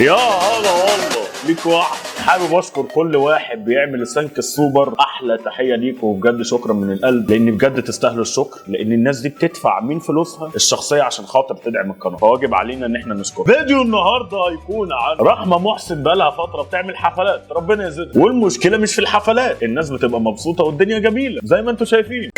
يا هلا والله ليك واحد. حابب اشكر كل واحد بيعمل السنك السوبر، احلى تحيه ليكم وبجد شكرا من القلب، لان بجد تستاهلوا الشكر، لان الناس دي بتدفع من فلوسها الشخصيه عشان خاطر تدعم القناه، فواجب علينا ان احنا نشكر. فيديو النهارده هيكون عن رحمه محسن، بقالها فتره بتعمل حفلات، ربنا يزيدها، والمشكله مش في الحفلات، الناس بتبقى مبسوطه والدنيا جميله زي ما انتم شايفين.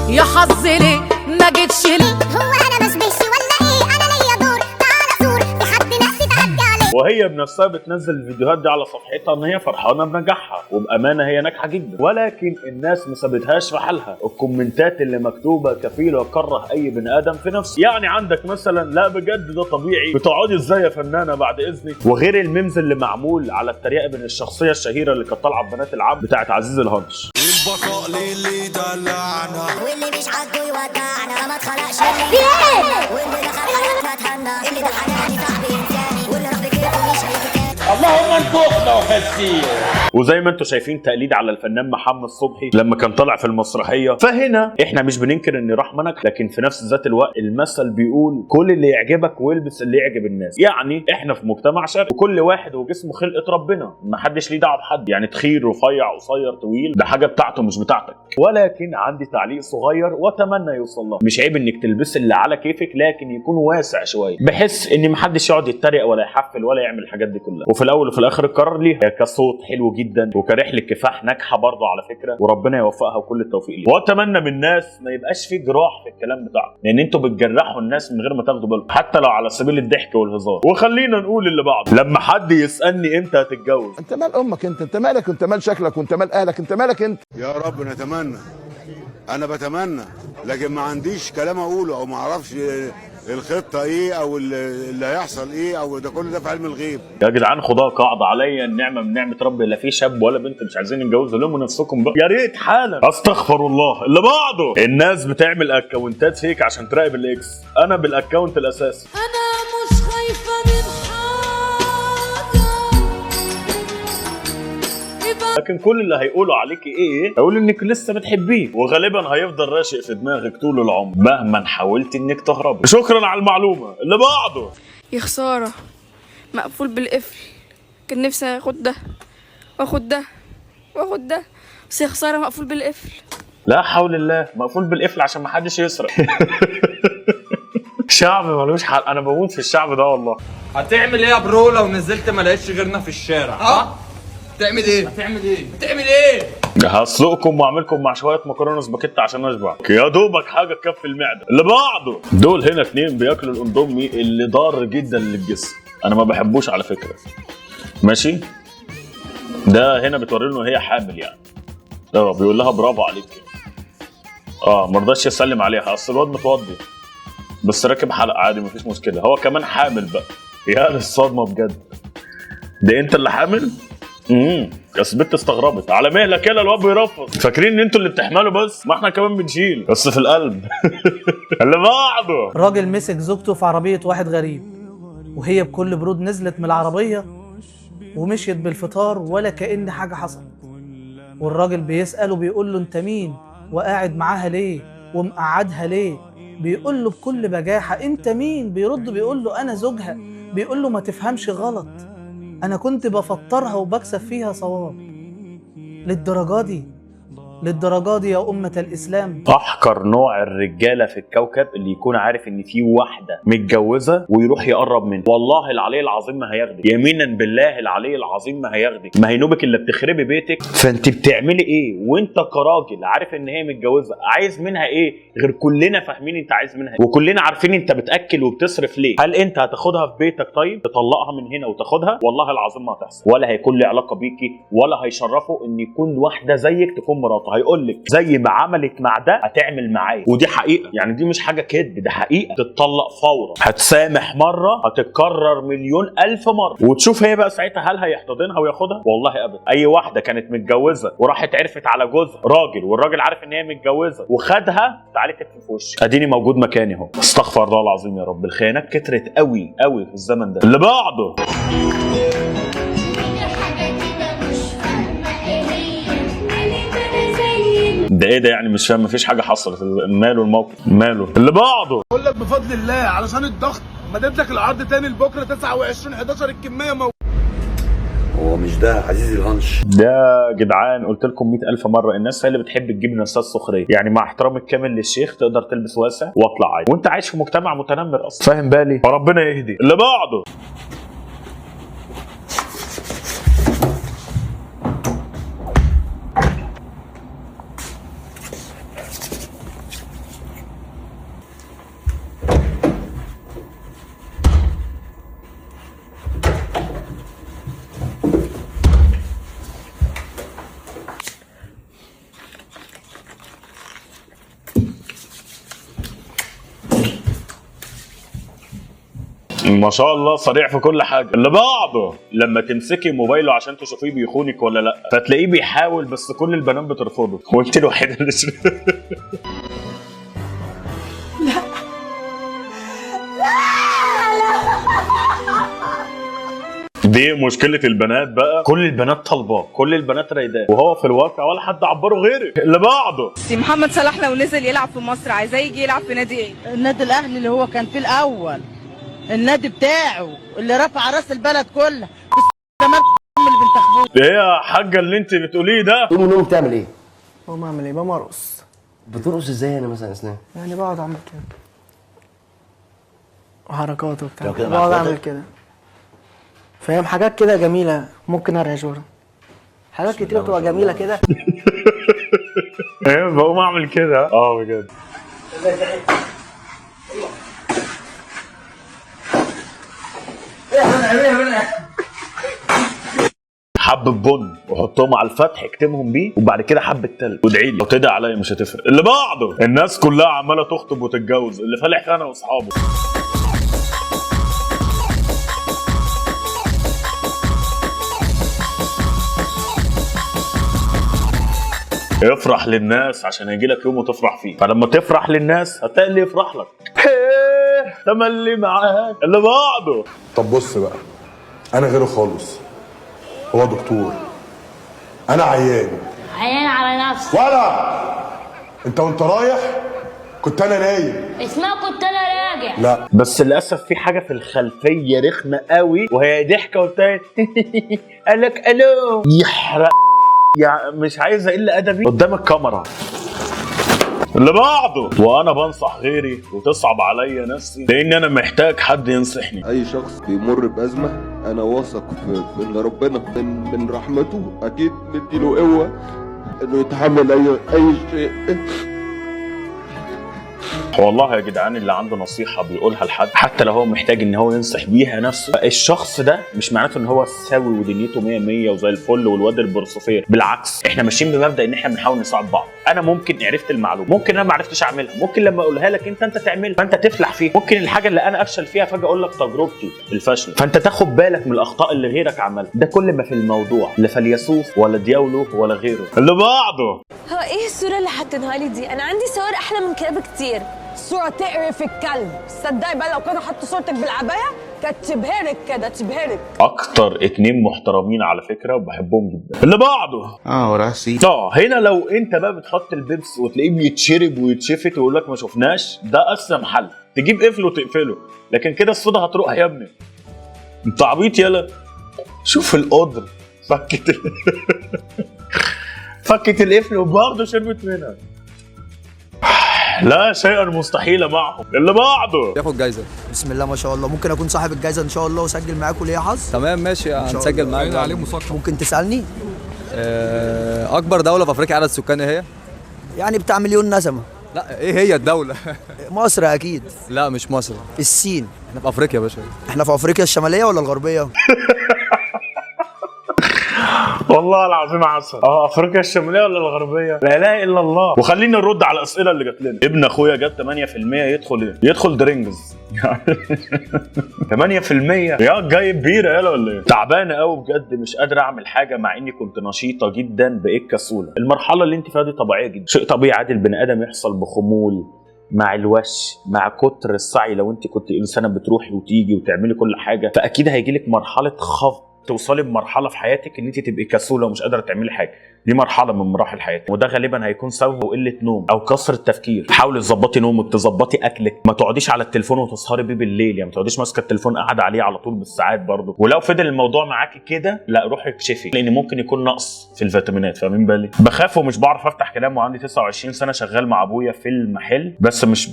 يا حظ ليه ما جيتش ليه؟ هو انا بشبش ولا ايه؟ انا ليا دور، تعالى زور في حد نفسي تعدي عليه. وهي بنفسها بتنزل الفيديوهات دي على صفحتها ان هي فرحانه بنجاحها، وبامانه هي ناجحه جدا، ولكن الناس ما سابتهاش في حالها. الكومنتات اللي مكتوبه كفيله تكره اي بني ادم في نفسه. يعني عندك مثلا لا بجد ده طبيعي، بتقعدي ازاي يا فنانه بعد اذنك، وغير الميمز اللي معمول على التريقه بين الشخصيه الشهيره اللي كانت طالعه ببنات العم بتاعت عزيز الهرش. البقاء للي دلعنا واللي مش عاجبه يودعنا، ما اتخلقش اللي واللي دخل حياتنا اتهنى، اللي ده حناني صاحبي انساني، واللي راح بكيفه مش هيجي تاني. اللهم انفخنا وحسين. وزي ما انتم شايفين تقليد على الفنان محمد صبحي لما كان طالع في المسرحيه. فهنا احنا مش بننكر ان رحمه نجحت، لكن في نفس ذات الوقت المثل بيقول كل اللي يعجبك والبس اللي يعجب الناس. يعني احنا في مجتمع شرقي وكل واحد وجسمه خلقه ربنا، ما حدش ليه دعوه بحد، يعني تخين رفيع قصير طويل ده حاجه بتاعته مش بتاعتك. ولكن عندي تعليق صغير واتمنى يوصل له، مش عيب انك تلبس اللي على كيفك، لكن يكون واسع شويه بحيث ان ما حدش يقعد يتريق ولا يحفل ولا يعمل الحاجات دي كلها. وفي الاول وفي الاخر القرار ليها، كصوت حلو جدا وكرحله كفاح ناجحه برضه على فكره، وربنا يوفقها وكل التوفيق ليها. واتمنى من الناس ما يبقاش في جراح في الكلام بتاعهم، لان انتوا بتجرحوا الناس من غير ما تاخدوا بالكم، حتى لو على سبيل الضحك والهزار. وخلينا نقول اللي بعده، لما حد يسالني امتى هتتجوز، انت مال امك انت مالك، انت مال شكلك، وانت مال اهلك، انت مالك انت. يا رب نتمنى، انا بتمنى، لكن ما عنديش كلام اقوله او ما اعرفش الخطه ايه او اللي هيحصل ايه، او ده كل ده في علم الغيب. يا جدعان خدها قاعده عليا النعمه من نعمه ربي، لا في شاب ولا بنت مش عايزين يتجوزوا، لموا نفسكم بقى يا ريت حالا. استغفر الله. اللي بعده، الناس بتعمل اكونتات فيك عشان تراقب الاكس. انا بالاكونت الاساسي. انا مش خايفه من حاجه، لكن كل اللي هيقولوا عليكي ايه؟ هيقولوا انك لسه بتحبيه، وغالبا هيفضل راشق في دماغك طول العمر مهما حاولت انك تهربي. شكرا على المعلومه. اللي بعده، يا خسارة مقفول بالقفل، كان نفسي اخد ده واخد ده واخد ده، بس يا خسارة مقفول بالقفل. لا حول الله، مقفول بالقفل عشان ما حدش يسرق. شعب ملوش حل، انا بموت في الشعب ده والله. هتعمل ايه يا برو لو نزلت ما لقيتش غيرنا في الشارع؟ ها؟ تعمل ايه؟ هتعمل ايه؟ بتعمل ايه؟ هسلقكم واعملكم مع شويه مكرونه سباكيت عشان اشبع، يا دوبك حاجه تكفي المعده. اللي بعده، دول هنا اتنين بياكلوا الاندومي اللي ضار جدا للجسم، انا ما بحبوش على فكره. ماشي، ده هنا بتوري له هي حامل يعني، بيقول لها برافو عليك. ما رضاش يسلم عليها، اصل الواد متوضي بس راكب حلقه عادي مفيش مشكله، هو كمان حامل بقى. يا للصدمه بجد، ده انت اللي حامل؟ بس البت استغربت. على مهلك يلا الواد بيرفض، فاكرين ان انتوا اللي بتحملوا بس، ما احنا كمان بنشيل بس في القلب. اللي بعده، راجل مسك زوجته في عربية واحد غريب، وهي بكل برود نزلت من العربية ومشيت بالفطار ولا كأن حاجة حصلت. والراجل بيسأله بيقول له انت مين وقاعد معاها ليه ومقعدها ليه؟ بيقول له بكل بجاحة انت مين؟ بيرد بيقول له انا زوجها. بيقول له ما تفهمش غلط، انا كنت بفطرها وبكسب فيها صواب. للدرجة دي يا أمة الإسلام. احقر نوع الرجاله في الكوكب اللي يكون عارف ان في واحده متجوزه ويروح يقرب منها. والله العلي العظيم ما هياخدك، يمينا بالله العلي العظيم ما هياخدك، ما هينوبك الا بتخربي بيتك. فانت بتعملي ايه وانت كراجل عارف ان هي متجوزه؟ عايز منها ايه غير كلنا فاهمين انت عايز منها ايه، وكلنا عارفين انت بتاكل وبتصرف ليه. هل انت هتاخدها في بيتك؟ طيب تطلقها من هنا وتاخدها؟ والله العظيم ما هتحصل، ولا هيكون لي علاقه بيكي، ولا هيشرفه ان يكون واحده زيك تكون مراته. هيقول لك زي ما عملت مع ده هتعمل معايا، ودي حقيقه يعني، دي مش حاجه كذب، ده حقيقه. تتطلق فورا، هتسامح مره، هتتكرر مليون الف مره، وتشوف هي بقى ساعتها هل هيحتضنها وياخدها؟ والله ابدا. اي واحده كانت متجوزه وراحت عرفت على جوزها راجل، والراجل عارف ان هي متجوزه وخدها، تعالي تكفي في وشي، اديني موجود مكاني اهو. استغفر الله العظيم يا رب، الخيانات كترت قوي قوي في الزمن ده. اللي بعده، ده ايه ده يعني؟ مش فاهم، مفيش حاجه حصلت، ماله الموقف ماله. اللي بعده، اقول لك بفضل الله علشان الضغط مدد لك العرض تاني لبكره 29/11 الكميه هو مش ده عزيزي الهانش؟ ده جدعان قلت لكم 100,000 مره، الناس هي اللي بتحب تجيب نفسها السخريه، يعني مع احترامي الكامل للشيخ تقدر تلبس واسع واطلع عادي وانت عايش في مجتمع متنمر اصلا، فاهم بالي؟ فربنا يهدي اللي بعده. ما شاء الله سريع في كل حاجه. اللي بعده لما تمسكي موبايله عشان تشوفيه بيخونك ولا لا، فتلاقيه بيحاول بس كل البنات بترفضه وانت الوحيده اللي دي مشكلة البنات بقى، كل البنات طالباه، كل البنات رايداه، وهو في الواقع ولا حد عبره غيرك. اللي بعده محمد صلاح لو نزل يلعب في مصر عايزاه يجي يلعب في نادي ايه؟ النادي الاهلي اللي هو كان فيه الاول، النادي بتاعه اللي رفع راس البلد كلها، كمان اللي بنتخبوه. ايه يا حاجه اللي انت بتقوليه ده؟ تقوم من النوم بتعمل ايه؟ هو اعمل ايه؟ بمرقص. بترقص ازاي انا مثلا اسنان؟ يعني بقعد اعمل كده وحركات وبتاع، لو كده بقعد مع اعمل اخواتك؟ كده، فاهم؟ حاجات كده جميله، ممكن ارعش ورا حاجات كتير بتبقى جميله كده. ايه بقوم اعمل كده؟ بجد. حبة بن وحطهم على الفتح اكتمهم بيه، وبعد كده حبة تلج وادعي لي، لو تدعي عليا مش هتفرق. اللي بعده الناس كلها عمالة تخطب وتتجوز، اللي فالح فيها انا واصحابه. افرح للناس عشان هيجي لك يوم وتفرح فيه، فلما تفرح للناس هتلاقي اللي يفرح لك. تملي معاك. اللي بعده. طب بص بقى، انا غيره خالص، هو دكتور، انا عيان على نفسك. ولا انت وانت رايح كنت انا نايم. اسمها كنت انا راجع. لا بس للاسف في حاجه في الخلفيه رخمه قوي، وهي ضحكه وبتاعت قال لك الو يحرق، يعني مش عايز اقل ادبي قدام الكاميرا. اللي بعده. وانا بنصح غيري وتصعب عليا نفسي لان انا محتاج حد ينصحني. اي شخص بيمر بازمه انا واثق في ان ربنا من رحمته اكيد مديله قوه انه يتحمل اي شيء. والله يا جدعان اللي عنده نصيحه بيقولها لحد حتى لو هو محتاج ان هو ينصح بيها نفسه، الشخص ده مش معناته ان هو سوي ودنيته 100 100 وزي الفل والواد البروسوفير، بالعكس احنا ماشيين بمبدا ان احنا بنحاول نساعد بعض. انا ممكن عرفت المعلومه، ممكن انا ما عرفتش اعملها، ممكن لما اقولها لك انت تعملها فانت تفلح فيها، ممكن الحاجه اللي انا افشل فيها فجاه اقول لك تجربتي الفاشله فانت تاخد بالك من الاخطاء اللي غيرك عملها. ده كل ما في الموضوع، لا فيلسوف ولا دياولو ولا غيره. اللي بعده. هو ايه الصوره اللي حاطينها لي دي؟ انا عندي صور احلى من كده بكتير. صورة تقرف الكلب، صدقي بقى لو كانوا حطوا صورتك بالعباية كانت تبهرك كده، تبهرك. اكتر اتنين محترمين على فكره وبحبهم جدا. اللي بعده. وراسي. هنا لو انت بقى بتحط البيبس وتلاقيه بيتشرب ويتشفت ويقول لك ما شفناش، ده اسلم حل، تجيب قفل وتقفله، لكن كده الصودا هتروح يا ابني. انت عبيط يالا. شوف القدر فكت القفل وبرضه شربت منها. لا شيئا مستحيل معهم. اللي بعده. ياخد جايزه. بسم الله ما شاء الله، ممكن اكون صاحب الجايزه ان شاء الله واسجل معاكم ليا حظ. تمام ماشي هنسجل معاك. عليه مسقط. ممكن تسالني؟ اكبر دوله في افريقيا عدد سكان هي؟ يعني بتاع مليون نسمه. لا ايه هي الدوله؟ مصر اكيد. لا مش مصر. الصين. احنا في افريقيا يا باشا. احنا في افريقيا الشماليه ولا الغربيه؟ والله العظيم عسل. افريقيا الشماليه ولا الغربيه؟ لا اله الا الله. وخلينا نرد على الاسئله اللي جات لنا. ابن اخويا جاب 8% يدخل درينجز 8% يا جايب بيره يالا ولا ايه؟ تعبانه قوي بجد، مش قادر اعمل حاجه مع اني كنت نشيطه جدا، بقيت كسوله. المرحله اللي انت فيها دي طبيعيه جدا، شيء طبيعي عادي البني ادم يحصل بخمول مع الوش، مع كتر السعي. لو انت كنت انسانه بتروحي وتيجي وتعملي كل حاجه فاكيد هيجيلك مرحله خفض، توصلي بمرحله في حياتك ان انت تبقي كسوله ومش قادره تعملي حاجه. دي مرحله من مراحل حياتك، وده غالبا هيكون سبب قله نوم او كثره تفكير. حاولي تظبطي نومك، تظبطي اكلك، ما تقعديش على التليفون وتسهري بيه بالليل، يعني ما تقعديش ماسكه التليفون قاعده عليه على طول بالساعات برضه. ولو فضل الموضوع معاكي كده لا روحي اكشفي، لان ممكن يكون نقص في الفيتامينات. فاهمين بالي؟ بخاف ومش بعرف افتح كلام وعندي 29 سنه شغال مع ابويا في المحل، بس مش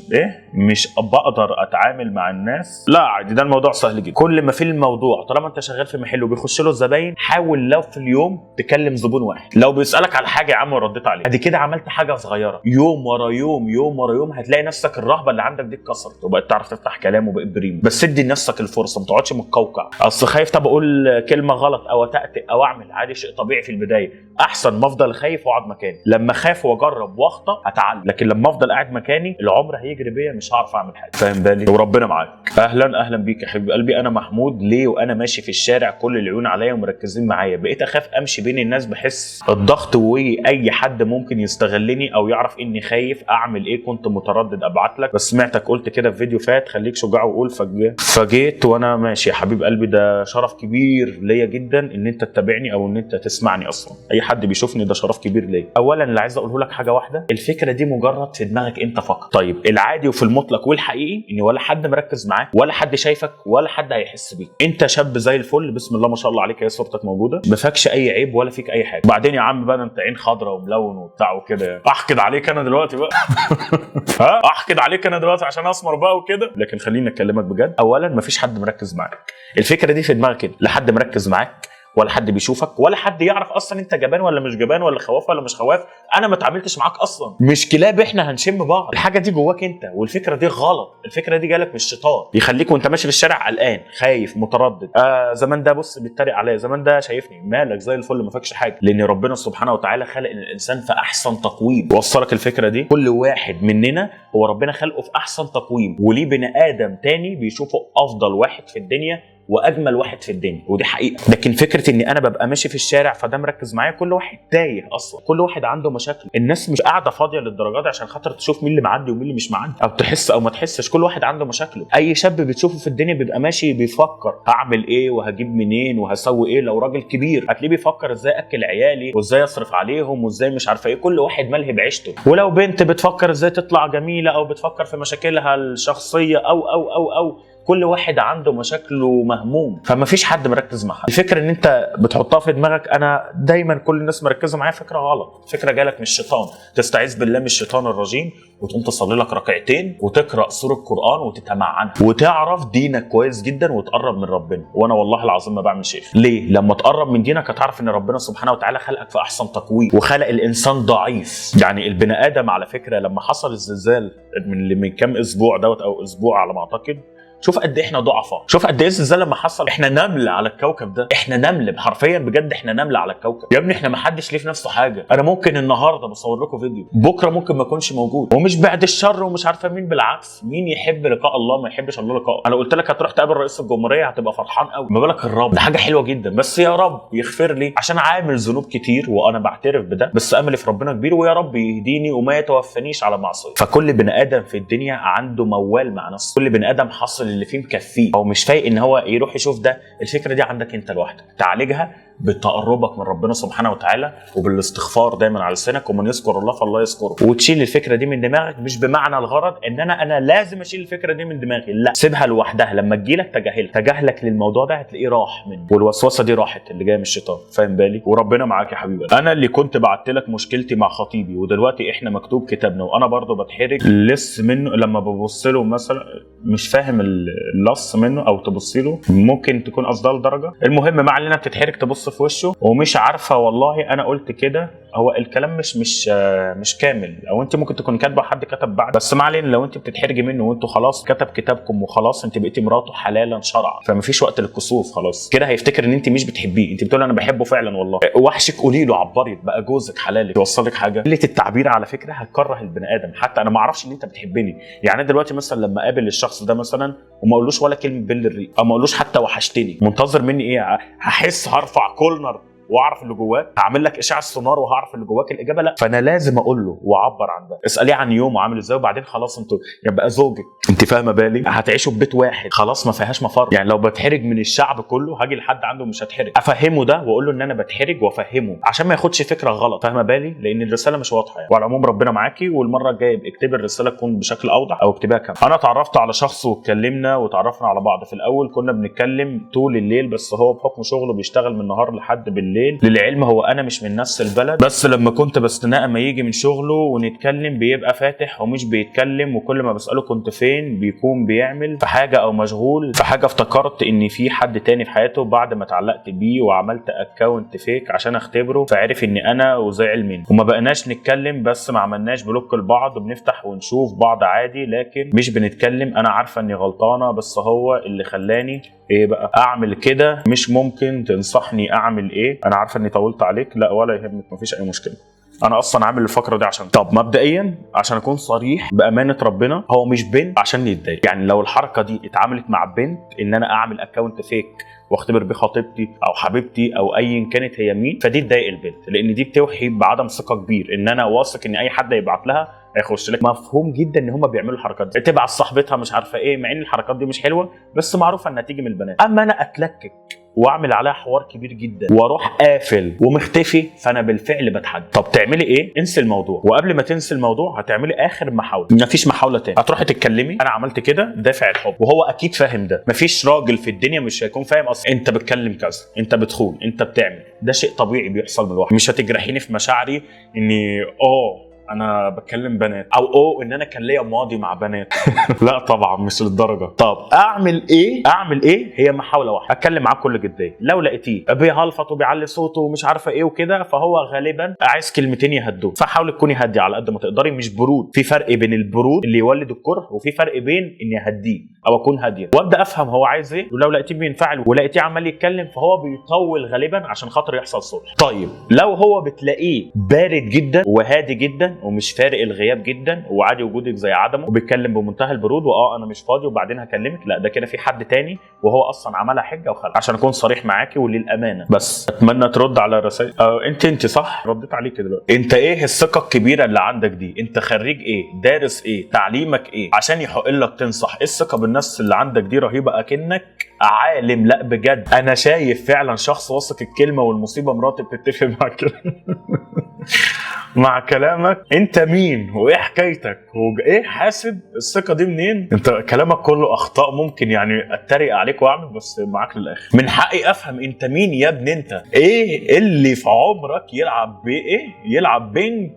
مش بقدر اتعامل مع الناس. لا عادي، ده الموضوع سهل جدا. كل ما في الموضوع طالما انت شغال في محل وبيخش له الزباين، حاول لو في اليوم تكلم زبون واحد. لو بيسالك على حاجه يا عم ورديت عليه، ادي كده عملت حاجه صغيره. يوم ورا يوم يوم ورا يوم هتلاقي نفسك الرهبه اللي عندك دي اتكسرت وبقيت تعرف تفتح كلام وبقيت بريم. بس ادي لنفسك الفرصه، ما تقعدش متقوقع اصل خايف طب اقول كلمه غلط او اتأتئ او اعمل. عادي، شيء طبيعي في البدايه. احسن ما افضل خايف واقعد مكاني. لما اخاف واجرب واخطا اتعلم، لكن لما افضل قاعد مكاني العمر هيجري بيا مش هعرف اعمل حاجه. فاهم بالي؟ وربنا معاك. اهلا بيك يا حبيب قلبي. انا محمود. ليه وانا ماشي في الشارع كل العيون عليا ومركزين معايا، بقيت اخاف امشي بين الناس، بحس الضغط واي حد ممكن يستغلني او يعرف اني خايف. اعمل ايه؟ كنت متردد ابعت لك بس سمعتك قلت كده في فيديو فات خليك شجاع وقول فجيت وانا ماشي. يا حبيب قلبي ده شرف كبير ليا جدا ان انت تتابعني او ان انت تسمعني. اصلا اي حد بيشوفني ده شرف كبير ليا. اولا اللي عايز اقوله لك حاجه واحده، الفكره دي مجرد في دماغك انت فقط. طيب العادي وفي المطلق والحقيقي ان ولا حد مركز معاك ولا حد شايفك ولا حد هيحس بيك. انت شاب زي الفل بسم الله ما شاء الله عليك، هي صورتك موجوده، ما فيكش اي عيب ولا فيك اي حاجه. بعدين يا عم بقى انت عين خضراء وملون وبتاع وكده، احقد عليك انا دلوقتي بقى ها احقد عليك انا دلوقتي عشان اسمر بقى وكده. لكن خليني اكلمك بجد. اولا مفيش حد مركز معاك، الفكره دي في دماغك كده. لا حد مركز معاك ولا حد بيشوفك ولا حد يعرف اصلا انت جبان ولا مش جبان ولا خواف ولا مش خواف. انا ما اتعاملتش معاك اصلا، مش كلاب احنا هنشم بعض. الحاجه دي جواك انت، والفكره دي غلط. الفكره دي جالك من الشيطان يخليك وانت ماشي في الشارع قلقان خايف متردد. زمان ده بص بيتريق عليا، زمان ده شايفني مالك زي الفل ما فيكش حاجه. لان ربنا سبحانه وتعالى خلق الانسان في احسن تقويم. وصلك الفكره دي؟ كل واحد مننا هو ربنا خلقه في احسن تقويم، وليه بني ادم تاني بيشوفه افضل واحد في الدنيا واجمل واحد في الدنيا، ودي حقيقه. لكن فكره اني انا ببقى ماشي في الشارع فده مركز معايا، كل واحد تايه اصلا، كل واحد عنده مشاكل. الناس مش قاعده فاضيه للدرجه دي عشان خاطر تشوف مين اللي معدي ومين اللي مش معدي او تحس او ما تحسش. كل واحد عنده مشاكله. اي شاب بتشوفه في الدنيا بيبقى ماشي بيفكر هعمل ايه وهجيب منين وهسوي ايه. لو راجل كبير هتلاقيه بيفكر ازاي اكل عيالي وازاي اصرف عليهم وازاي مش عارفه ايه. كل واحد ملهي بعيشته. ولو بنت بتفكر ازاي تطلع جميله او بتفكر في مشاكلها الشخصيه او كل واحد عنده مشاكله مهموم. فما فيش حد مركز مع حد. الفكره ان انت بتحطها في دماغك انا دايما كل الناس مركزه معايا، فكره غلط. فكره جالك من الشيطان. تستعيذ بالله من الشيطان الرجيم وتقوم تصلي لك ركعتين وتقرا سوره القران وتتمعنها وتعرف دينك كويس جدا وتقرب من ربنا. وانا والله العظيم ما بعمل شيء. ليه؟ لما تقرب من دينك هتعرف ان ربنا سبحانه وتعالى خلقك في احسن تقويم وخلق الانسان ضعيف. يعني البني ادم على فكره لما حصل الزلزال من كام اسبوع دوت او اسبوع على ما اعتقد، شوف قد ايه احنا ضعفاء. شوف قد ايه الزلزال لما حصل احنا نمل على الكوكب ده. احنا نمل حرفيا بجد، احنا نمل على الكوكب يا ابني. احنا ما حدش ليه في نفسه حاجه. انا ممكن النهارده بصور لكم فيديو بكره ممكن ما اكونش موجود، ومش بعد الشر ومش عارفه مين. بالعكس، مين يحب لقاء الله ما يحبش الله لقاءه. انا قلت لك هتروح تقابل رئيس الجمهوريه هتبقى فرحان قوي، ما بالك الرب؟ ده حاجه حلوه جدا. بس يا رب يغفر لي عشان عامل ذنوب كتير وانا بعترف بده، بس املي في ربنا كبير ويا رب يهديني وما يتوفانيش على معصيه. فكل بني ادم في الدنيا عنده موال مع نفسه. كل بني ادم حصل اللي فيه مكفيه او مش فايق ان هو يروح يشوف ده. الفكره دي عندك انت لوحدك. تعالجها بتقربك من ربنا سبحانه وتعالى وبالاستغفار دايما على لسانك، ومن يذكر الله فالله يذكره. وتشيل الفكره دي من دماغك، مش بمعنى الغرض ان انا لازم اشيل الفكره دي من دماغي، لا، سيبها لوحدها. لما تجيلك تجاهلك للموضوع ده هتلاقيه راح منه، والوسوسه دي راحت اللي جايه من الشيطان. فاهم بالي؟ وربنا معاك يا حبيبي. انا اللي كنت بعت لك مشكلتي مع خطيبي ودلوقتي احنا مكتوب كتابنا، وانا برضو بتحرج لص منه لما ببص له مثلا مش فاهم اللص منه او تبص له ممكن تكون افضل درجه. المهم ما علينا، بتتحرج تبص في وشه ومش عارفه والله انا قلت كده. هو الكلام مش كامل، او انت ممكن تكون كاتبه حد كتب بعد، بس ما علينا. لو انت بتتحرجي منه وانتوا خلاص كتب كتابكم وخلاص انت بقيتي مراته حلالا شرعا، فما فيش وقت للكسوف. خلاص كده هيفتكر ان انت مش بتحبيه. انت بتقول انا بحبه فعلا والله، وحشك قولي له عبري بقى جوزك حلالك يوصلك حاجه. قله التعبير على فكره هتكره البني ادم. حتى انا ما اعرفش ان انت بتحبني. يعني انا دلوقتي مثلا لما اقابل الشخص ده مثلا وما اقولوش ولا كلمه بل الريق او ما اقولوش حتى وحشتني، منتظر مني ايه؟ هحس هرفع كولنر واعرف اللي جواك؟ هعمل لك اشعه سونار وهعرف اللي جواك؟ الاجابه لا. فانا لازم اقول له واعبر عن ده. اساليه عن يومه عامل ازاي، وبعدين خلاص انتوا يبقى زوجك، انت فاهمه بالي، هتعيشوا في بيت واحد، خلاص ما فيهاش مفر. يعني لو بتحرج من الشعب كله هاجي لحد عنده مش هتحرج، افهمه ده واقول له ان انا بتحرج وافهمه عشان ما ياخدش فكره غلط، فاهمه بالي، لان الرساله مش واضحه يعني. وعلى العموم ربنا معاكي، والمره الجايه اكتبي الرساله تكون بشكل اوضح او اكتبيها كامله. انا اتعرفت على شخص واتكلمنا وتعرفنا على بعض. في الاول كنا بنتكلم طول الليل، بس هو بحكم شغله بيشتغل من النهار لحد بالليل. للعلم هو انا مش من نفس البلد، بس لما كنت بستناه اما يجي من شغله ونتكلم بيبقى فاتح ومش بيتكلم، وكل ما بساله كنت فين بيكون بيعمل في حاجه او مشغول في حاجه. افتكرت ان في حد تاني في حياته بعد ما اتعلقت بيه وعملت اكونت فيك عشان اختبره، فعرف اني انا وزعل مني، وما بقناش نتكلم، بس ما عملناش بلوك لبعض، بنفتح ونشوف بعض عادي لكن مش بنتكلم. انا عارفه اني غلطانه، بس هو اللي خلاني ايه بقى اعمل كده. مش ممكن تنصحني اعمل ايه؟ انا عارفه اني طولت عليك. لا ولا يهمك، مفيش اي مشكله. انا اصلا عامل الفقره دي عشان طب مبدئيا عشان اكون صريح بامانه ربنا، هو مش بنت عشان يتضايق. يعني لو الحركه دي اتعاملت مع بنت ان انا اعمل اكونت فيك واختبر بيه خطيبتي او حبيبتي او ايا كانت هي مين، فدي تضايق البنت، لان دي بتوحي بعدم ثقه كبير ان انا واثق ان اي حد هيبعت لها هيخش لك. مفهوم جدا ان هم بيعملوا الحركات دي، تبعت صاحبتها مش عارفه ايه، مع ان الحركات دي مش حلوه بس معروفه انها تيجي من البنات. اما انا اتلكك واعمل عليها حوار كبير جدا واروح قافل ومختفي، فانا بالفعل بتحدى. طب تعملي ايه؟ انسي الموضوع، وقبل ما تنسي الموضوع هتعملي اخر محاوله، مفيش محاوله تاني، هتروحي تتكلمي انا عملت كده دافع الحب، وهو اكيد فاهم ده. مفيش راجل في الدنيا مش هيكون فاهم اصلا انت بتكلم كذا، انت بتخون، انت بتعمل، ده شيء طبيعي بيحصل من الواحد. مش هتجرحيني في مشاعري اني انا بتكلم بنات او ان انا كان ليا ماضي مع بنات. لا طبعا مش للدرجه. طب اعمل ايه؟ هي محاوله واحده، اتكلم معاه بكل جديه. لو لقيتيه بيهلفط وبيعلي صوته ومش عارفه ايه وكده، فهو غالبا عايز كلمتين يهدوه، فحاولي تكوني هاديه على قد ما تقدري، مش برود. في فرق بين البرود اللي يولد الكره، وفي فرق بين اني اهديه او اكون هاديه وابدا افهم هو عايز ايه. ولو لقيتيه بينفعل ولقيتيه عمال يتكلم، فهو بيطول غالبا عشان خاطر يحصل صلح. طيب لو هو بتلاقيه بارد جدا وهادي جدا ومش فارق الغياب جدا وعادي وجودك زي عدمه وبيتكلم بمنتهى البرود انا مش فاضي وبعدين هكلمك، لا ده كده في حد تاني وهو اصلا عملها حجه وخلع. عشان اكون صريح معاكي وللامانه، بس اتمنى ترد على الرسائل. انت صح، رديت عليك دلوقتي. انت ايه الثقه الكبيره اللي عندك دي؟ انت خريج ايه؟ دارس ايه؟ تعليمك ايه عشان يحق لك تنصح؟ ايه الثقه بالنفس اللي عندك دي؟ رهيبه، اكنك عالم. لا بجد انا شايف فعلا شخص واثق الكلمه، والمصيبه مراتي بتتفق مع مع كلامك. انت مين وايه حكايتك وايه حاسب الثقه دي منين؟ انت كلامك كله اخطاء، ممكن يعني اتريق عليك واعمل، بس معاك للاخر. من حقي افهم انت مين يا ابني. انت ايه اللي في عمرك يلعب بايه؟ يلعب بينج،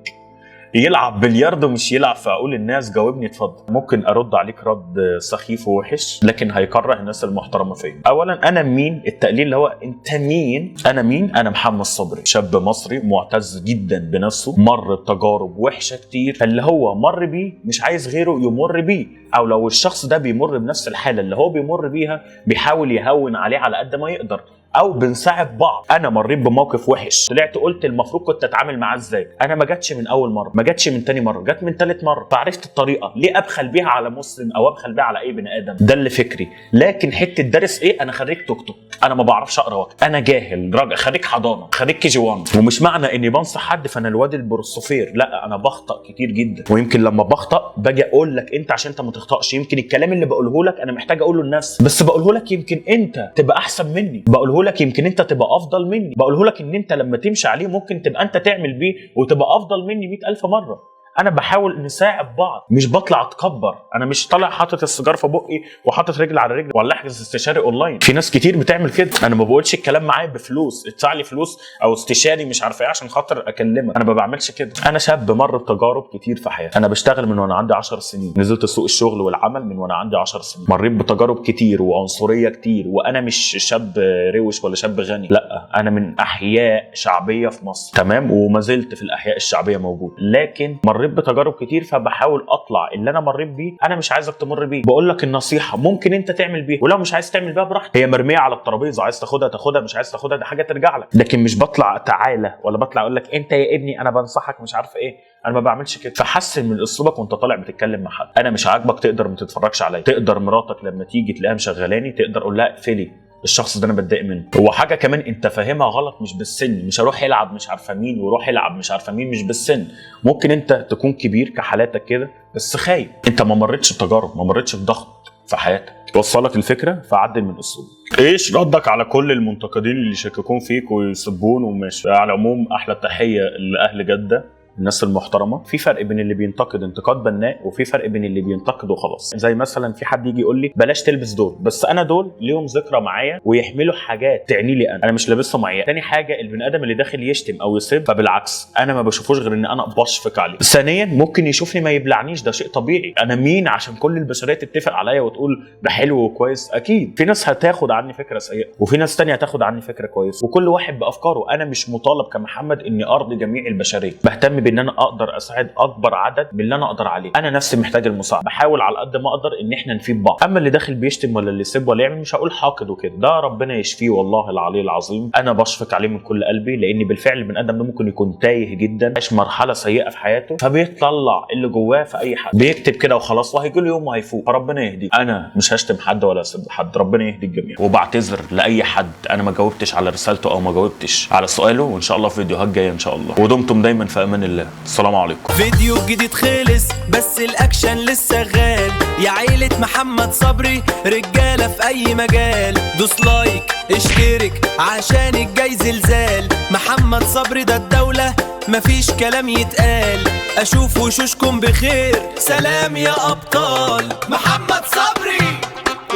يلعب بلياردو، مش يلعب في عقول الناس. جاوبني اتفضل. ممكن ارد عليك رد سخيف ووحش لكن هيكره الناس المحترمه فيا. اولا انا مين؟ التقليل اللي هو انت مين. انا مين؟ انا محمد صبري، شاب مصري معتز جدا بنفسه، مر بتجارب وحشه كتير، فاللي هو مر بيه مش عايز غيره يمر بيه، او لو الشخص ده بيمر بنفس الحاله اللي هو بيمر بيها بيحاول يهون عليه على قد ما يقدر، او بنساعد بعض. انا مريت بموقف وحش، طلعت قلت المفروض كنت اتعامل معاه ازاي. انا ما جاتش من اول مره، ما جاتش من تاني مره، جت من تالت مره، فعرفت الطريقه ليه ابخل بيها على مسلم او ابخل بيها على اي بني ادم. ده اللي فكري. لكن حته دارس ايه؟ انا خريج توك توك، انا ما بعرفش اقرا وقت، انا جاهل، راجل خريج حضانه، خريج كي جي 1. ومش معنى اني بنصح حد فانا الواد البروسوفير، لا انا بخطأ كتير جدا، ويمكن لما بخطأ باجي اقول لك انت عشان انت ما تخطأش. يمكن الكلام اللي بقوله لك انا محتاج اقوله لنفسي، بس بقوله لك يمكن انت تبقى احسن مني، بقوله لك يمكن انت تبقى افضل مني، بقوله لك ان انت لما تمشي عليه ممكن تبقى انت تعمل بيه وتبقى افضل مني 100,000 مره. انا بحاول نساعد بعض، مش بطلع اتكبر. انا مش طالع حاطط السيجاره في بقي وحاطط رجل على رجل ولا احجز استشاري اونلاين. في ناس كتير بتعمل كده. انا ما بقولش الكلام معايا بفلوس، ادفع لي فلوس او استشاري مش عارف ايه عشان خاطر اكلمك. انا ما بعملش كده. انا شاب مر بتجارب كتير في حياتي. انا بشتغل من وانا عندي 10 سنين، نزلت سوق الشغل والعمل من وانا عندي 10 سنين، مريت بتجارب كتير وعنصريه كتير، وانا مش شاب روش ولا شاب غني، لا انا من احياء شعبيه في مصر، تمام، وما زلت في الاحياء الشعبيه موجود، لكن مريت بتجارب كتير، فبحاول اطلع اللي انا مريت بيه. انا مش عايزك تمر بيه، بقول لك النصيحه ممكن انت تعمل بيها، ولو مش عايز تعمل بيها براحتك، هي مرميه على الترابيزه، عايز تاخدها تاخدها، مش عايز تاخدها ده حاجه ترجع لك. لكن مش بطلع تعالى ولا بطلع اقول لك انت يا ابني انا بنصحك مش عارف ايه، انا ما بعملش كده. فحسن من اسلوبك وانت طالع بتتكلم مع حد. انا مش عاجبك تقدر ما تتفرجش عليا، تقدر مراتك لما تيجي تلاقيها مشغلاني تقدر اقول لها اقفلي الشخص ده انا بتضايق منه. هو حاجه كمان انت فاهمها غلط، مش بالسن، مش هروح يلعب مش عارفه مين ويروح يلعب مش عارفه مين، مش بالسن. ممكن انت تكون كبير كحالاتك كده بس خايف، انت ما مرتش بتجارب، ما مرتش بضغط في حياتك. وصلك الفكره؟ فعدل من اسلوبك. ايش ردك على كل المنتقدين اللي يشككون فيك ويسبون وماشي؟ على العموم احلى تحيه لاهل جده، الناس المحترمه. في فرق بين اللي بينتقد انتقاد بناء وفي فرق بين اللي بينتقد وخلاص. زي مثلا في حد يجي يقول لي بلاش تلبس دول، بس انا دول ليهم ذكرى معايا ويحملوا حاجات تعني لي انا مش لابسهم معايا. تاني حاجه البني ادم اللي داخل يشتم او يسب فبالعكس انا ما بشوفوش غير ان انا بشفق عليه. ثانيا ممكن يشوفني ما يبلعنيش، ده شيء طبيعي. انا مين عشان كل البشريه تتفق عليا وتقول ده حلو وكويس؟ اكيد في ناس هتاخد عني فكره سيئه وفي ناس تانية هتاخد عني فكره كويسه، وكل واحد بافكاره. انا مش مطالب كمحمد اني ارضي جميع البشريه، بهتم بان انا اقدر اساعد اكبر عدد باللي انا اقدر عليه. انا نفسي محتاج المساعده، بحاول على قد ما اقدر ان احنا نفيد بعض. اما اللي داخل بيشتم ولا اللي يسب ولا يعمل، مش هقول حاقد وكده، ده ربنا يشفيه والله العلي العظيم. انا بشفق عليه من كل قلبي، لان بالفعل البني ادم ده ممكن يكون تايه جدا، عايش مرحله سيئه في حياته، فبيطلع اللي جواه في اي حد، بيكتب كده وخلاص وهيجي له يوم وهيفوق، فربنا يهديه. انا مش هشتم حد ولا اسب حد، ربنا يهدي الجميع. وبعتذر لاي حد انا ما جاوبتش على رسالته او ما جاوبتش على سؤاله، وان شاء الله في فيديوهات جايه ان شاء الله. ودمتم دايما في امان الله. السلام عليكم. فيديو جديد خلص بس الاكشن لسه شغال، يا عيلة محمد صبري رجالة في اي مجال. دوس لايك اشترك عشان الجاي زلزال. محمد صبري ده الدولة مفيش كلام يتقال. اشوف وشوشكم بخير، سلام يا ابطال. محمد صبري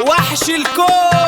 وحش الكون.